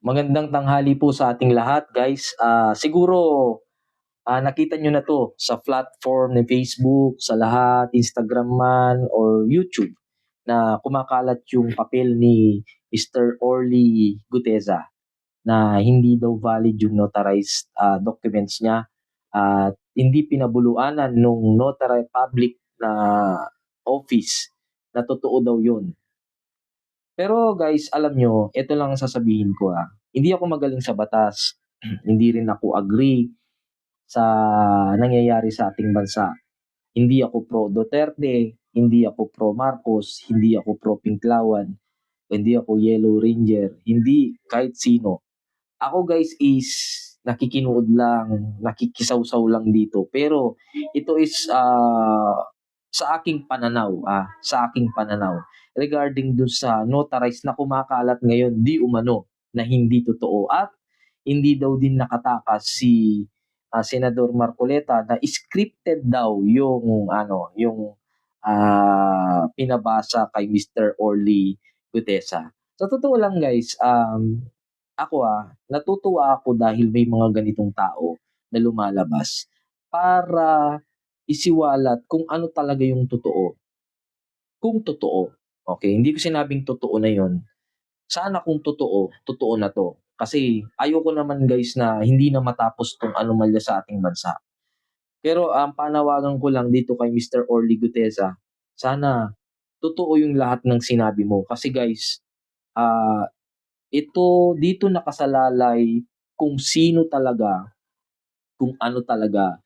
Magandang tanghali po sa ating lahat, guys. Siguro nakita nyo na to sa platform ng Facebook, sa lahat, Instagram man or YouTube na kumakalat yung papel ni Mr. Orly Guteza na hindi daw valid yung notarized documents niya at hindi pinabuluanan nung notary public na office na totoo daw yun. Pero guys, alam nyo, ito lang ang sasabihin ko. Hindi ako magaling sa batas. Hindi rin ako agree sa nangyayari sa ating bansa. Hindi ako pro Duterte, hindi ako pro Marcos, hindi ako pro Pinklawan, hindi ako Yellow Ranger, hindi kahit sino. Ako guys is nakikinood lang, nakikisawsaw lang dito. Pero ito is sa aking pananaw, sa aking pananaw regarding dun sa notarized na kumakalat ngayon di umano na hindi totoo at hindi daw din nakatakas si Senador Marcoleta na scripted daw yung pinabasa kay Mr. Orly Gutesa. Sa totoo lang guys, ako natutuwa ako dahil may mga ganitong tao na lumalabas para isiwalat kung ano talaga yung totoo. Kung totoo. Okay, hindi ko sinabing totoo na yon. Sana kung totoo, totoo na to. Kasi ayoko naman guys na hindi na matapos tong anomalya sa ating bansa. Pero ang panawagan ko lang dito kay Mr. Orly Gutesa, sana totoo yung lahat ng sinabi mo. Kasi guys, ito dito nakasalalay kung sino talaga, kung ano talaga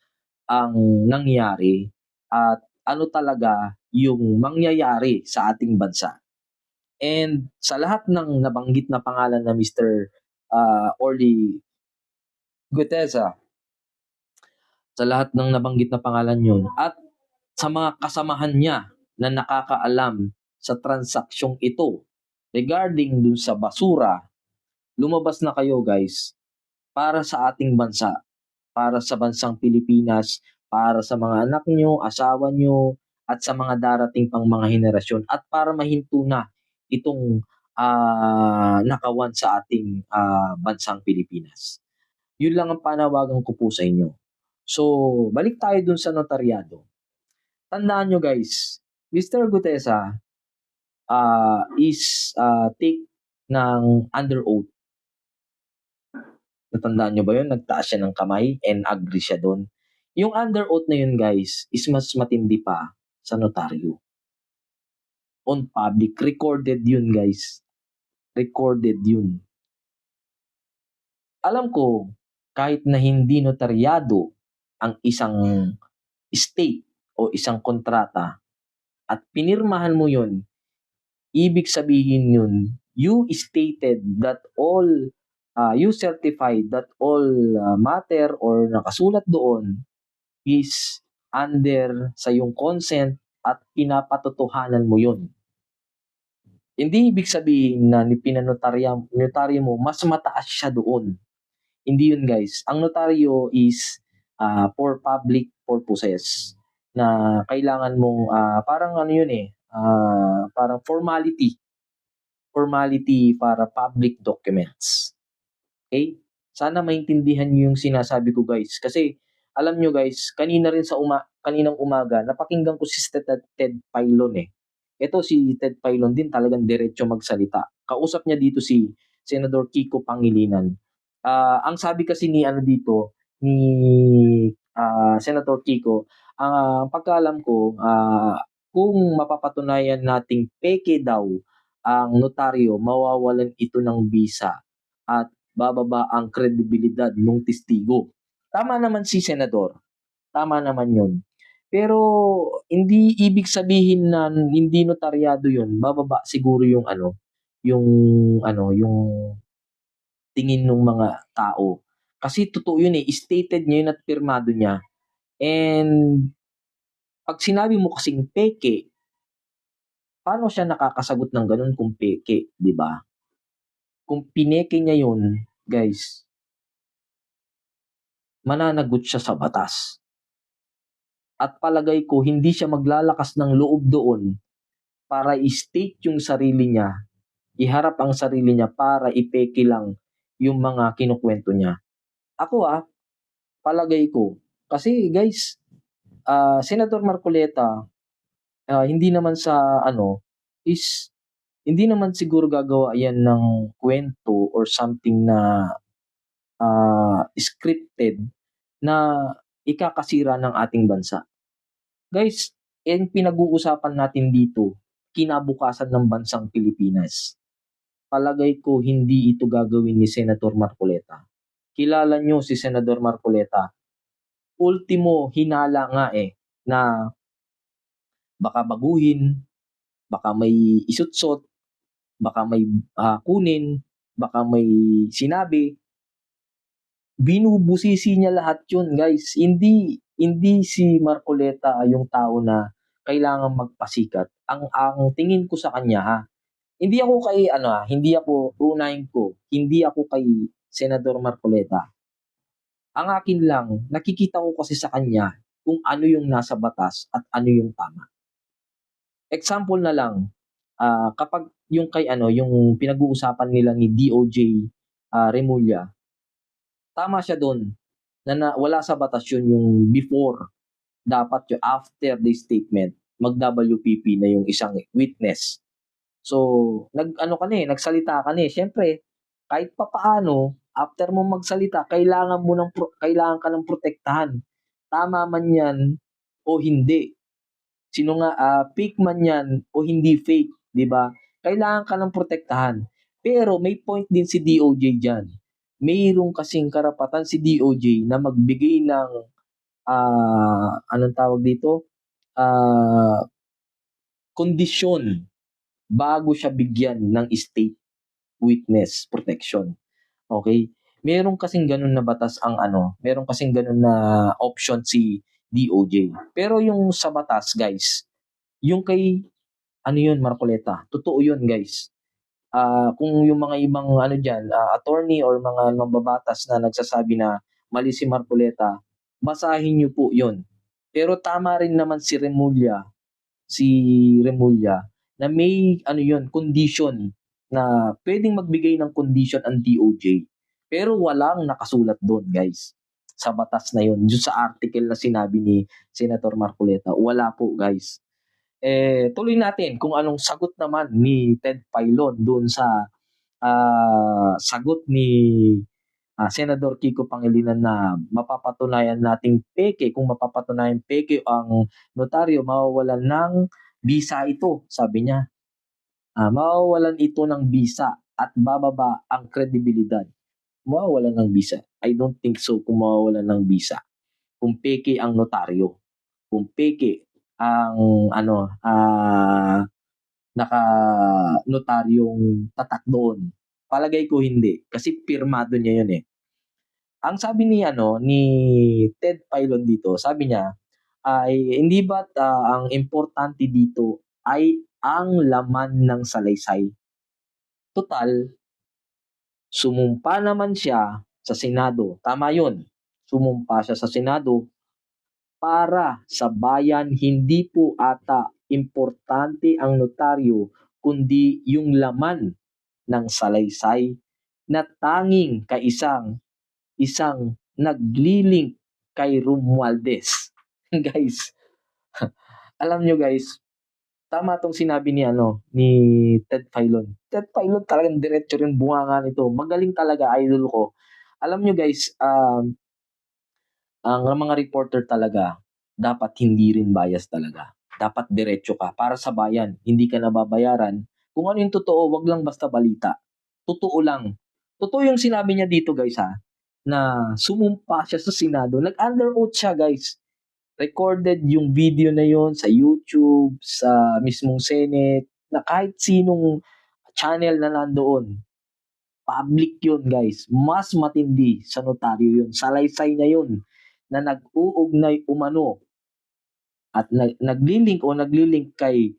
ang nangyari at ano talaga yung mangyayari sa ating bansa. And sa lahat ng nabanggit na pangalan na Mr. Orly Gutesa, sa lahat ng nabanggit na pangalan yun, at sa mga kasamahan niya na nakakaalam sa transaksyong ito regarding dun sa basura, lumabas na kayo guys para sa ating bansa, para sa bansang Pilipinas, para sa mga anak nyo, asawa nyo, at sa mga darating pang mga henerasyon at para mahinto na itong nakawan sa ating bansang Pilipinas. Yun lang ang panawagan ko po sa inyo. So, balik tayo dun sa notaryado. Tandaan nyo guys, Mr. Gutesa is take ng under oath. Natandaan nyo ba yun? Nagtaas siya ng kamay and agree siya doon. Yung under oath na yun guys is mas matindi pa sa notaryo. On public. Recorded yun guys. Recorded yun. Alam ko, kahit na hindi notaryado ang isang state o isang kontrata at pinirmahan mo yun, ibig sabihin yun, you stated that all you certified that all matter or nakasulat doon is under sa yung consent at pinapatotohanan mo yun. Hindi ibig sabihin na notaryo mo, mas mataas siya doon. Hindi yun guys. Ang notaryo is for public purposes na kailangan mong parang ano yun parang formality para public documents. Okay? Sana maintindihan niyo yung sinasabi ko guys. Kasi alam niyo guys, kaninang umaga, napakinggan ko si Ted Filon Ito si Ted Filon din talagang diretso magsalita. Kausap niya dito si Senador Kiko Pangilinan. Ang sabi kasi ni Senator Kiko, ang pagkaalam ko, kung mapapatunayan nating peke daw ang notaryo, mawawalan ito ng bisa at bababa ang kredibilidad ng testigo. Tama naman si Senador. Tama naman yun. Pero hindi ibig sabihin na hindi notaryado yun, bababa siguro yung yung tingin ng mga tao. Kasi totoo yun stated niya yun at pirmado niya. And pag sinabi mo kasing peke, paano siya nakakasagot ng ganun kung peke, di ba? Kung pineke niya yun, guys, mananagot siya sa batas. At palagay ko, hindi siya maglalakas ng loob doon para i-state yung sarili niya, iharap ang sarili niya para ipeke lang yung mga kinukwento niya. Ako palagay ko, kasi guys, Senator Marcoleta, hindi naman sa ano, is hindi naman siguro gagawa yan ng kwento or something na scripted na ikakasira ng ating bansa. Guys, pinag-uusapan natin dito, kinabukasan ng bansang Pilipinas. Palagay ko hindi ito gagawin ni Senator Marcoleta. Kilala nyo si Senador Marcoleta. Ultimo, hinala nga na baka baguhin, baka may isutsot, baka may kunin, baka may sinabi. Binubusisi niya lahat yun, guys. Hindi si Marcoleta yung tao na kailangan magpasikat. Ang tingin ko sa kanya hindi ako kay hindi ako unahin ko, hindi ako kay Senador Marcoleta. Ang akin lang, nakikita ko kasi sa kanya kung ano yung nasa batas at ano yung tama. Example na lang, kapag yung yung pinag-uusapan nila ni DOJ Remulla, tama siya doon na wala sa batas yun yung before, dapat yung after the statement, mag-WPP na yung isang witness. So, nagsalita ka Siyempre, kahit papaano, after mo magsalita, kailangan ka ng protektahan. Tama man 'yan o hindi. Fake man 'yan o hindi fake, 'di ba? Kailangan ka ng protektahan. Pero may point din si DOJ diyan. Mayroon kasing karapatan si DOJ na magbigay ng anong tawag dito? Kondisyon bago siya bigyan ng state witness protection. Okay? Meron kasing ganun na batas meron kasing ganun na option si DOJ. Pero yung sa batas, guys, yung kay yun, Marcoleta, totoo yun, guys. Kung yung mga ibang attorney or mga mambabatas na nagsasabi na mali si Marcoleta, basahin niyo po yun. Pero tama rin naman si Remulla na may condition na pwedeng magbigay ng condition ang DOJ. Pero walang nakasulat doon, guys. Sa batas na yun, yung sa article na sinabi ni Senator Marcoleta, wala po, guys. Tuloy natin kung anong sagot naman ni Ted Filon doon sa sagot ni Senador Kiko Pangilinan na mapapatunayan nating peke, kung mapapatunayan peke ang notaryo, mawawalan ng bisa ito, sabi niya. Mawawalan ito ng bisa at bababa ang kredibilidad. Mawawalan ng bisa. I don't think so kung mawawalan ng bisa. Kung peke ang notaryo. Kung peke ang naka-notaryong tatak doon. Palagay ko hindi. Kasi pirmado niya yun Ang sabi ni Ted Filon dito, sabi niya, ay hindi ba't ang importante dito ay ang laman ng salaysay. Total, sumumpa naman siya sa Senado. Tama yun. Sumumpa siya sa Senado para sa bayan. Hindi po ata importante ang notaryo, kundi yung laman ng salaysay na tanging isang naglilink kay Romualdez. Guys, alam nyo guys, tama tong sinabi ni Ted Filon. Ted Filon talagang diretso rin bunganga nito. Magaling talaga, idol ko. Alam nyo guys, ang mga reporter talaga, dapat hindi rin bias talaga. Dapat diretso ka para sa bayan. Hindi ka nababayaran. Kung ano yung totoo, wag lang basta balita. Totoo lang. Totoo yung sinabi niya dito guys na sumumpa siya sa Senado. Nag-under oath siya guys. Recorded yung video na yon sa YouTube, sa mismong Senate, na kahit sinong channel na nandoon. Public yun guys. Mas matindi sa notaryo yun. Salaysay na yun na nag-uugnay umano at naglilink kay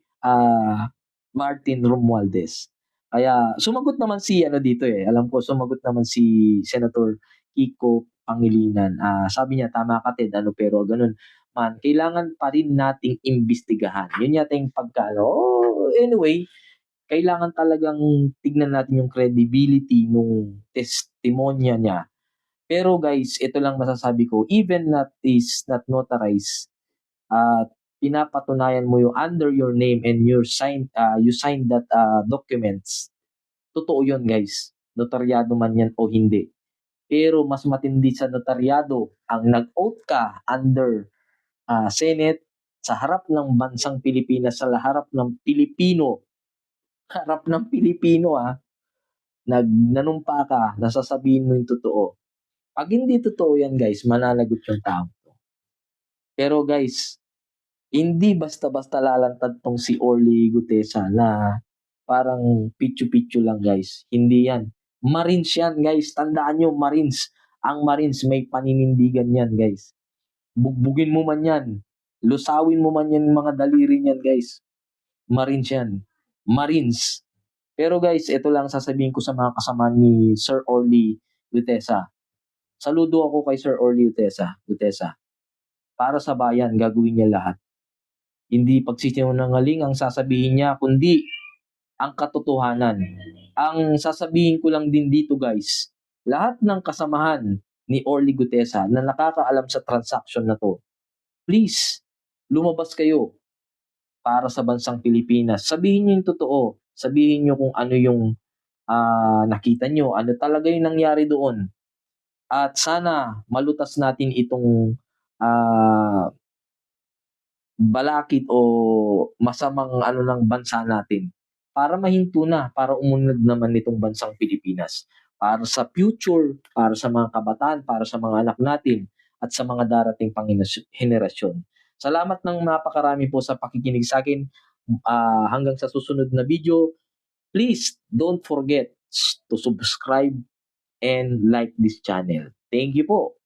Martin Romualdez. Kaya sumagot naman si dito alam ko sumagot naman si Senator Kiko Pangilinan. Sabi niya tama ka Ted pero ganun man kailangan pa rin nating imbestigahan. Yun yata yung anyway, kailangan talagang tignan natin yung credibility nung testimonya niya. Pero guys, ito lang masasabi ko, even that is not notarized, at pinapatunayan mo yung under your name and you signed that documents, totoo yun guys. Notaryado man yan o hindi. Pero mas matindi sa notaryado ang nag-oath ka under Senate sa harap ng bansang Pilipinas, sa harap ng Pilipino, harap ng Pilipino nanumpa ka, nasasabihin mo yung totoo. Pag hindi totoo yan guys, mananagot yung tao. Pero guys, hindi basta-basta lalantad tong si Orly Gutesa na parang pitsu-pitsu lang guys. Hindi yan. Marines yan guys. Tandaan nyo, Marines. Ang Marines may paninindigan yan guys. Bugbugin mo man yan. Lusawin mo man yan mga daliri niyan guys. Marines yan. Marines. Pero guys, ito lang sasabihin ko sa mga kasama ni Sir Orly Gutesa. Saludo ako kay Sir Orly Gutesa. Para sa bayan, gagawin niya lahat. Hindi pagsisinungaling ang sasabihin niya, kundi ang katotohanan. Ang sasabihin ko lang din dito guys, lahat ng kasamahan ni Orly Gutesa na nakakaalam sa transaction na to, please, lumabas kayo para sa bansang Pilipinas. Sabihin niyo yung totoo. Sabihin niyo kung ano yung nakita niyo, ano talaga yung nangyari doon. At sana malutas natin itong balakid o masamang ng bansa natin para mahinto na, para umunlad naman nitong bansang Pilipinas. Para sa future, para sa mga kabataan, para sa mga anak natin, at sa mga darating pang henerasyon. Salamat ng napakarami po sa pakikinig sa akin. Hanggang sa susunod na video, please don't forget to subscribe and like this channel. Thank you po.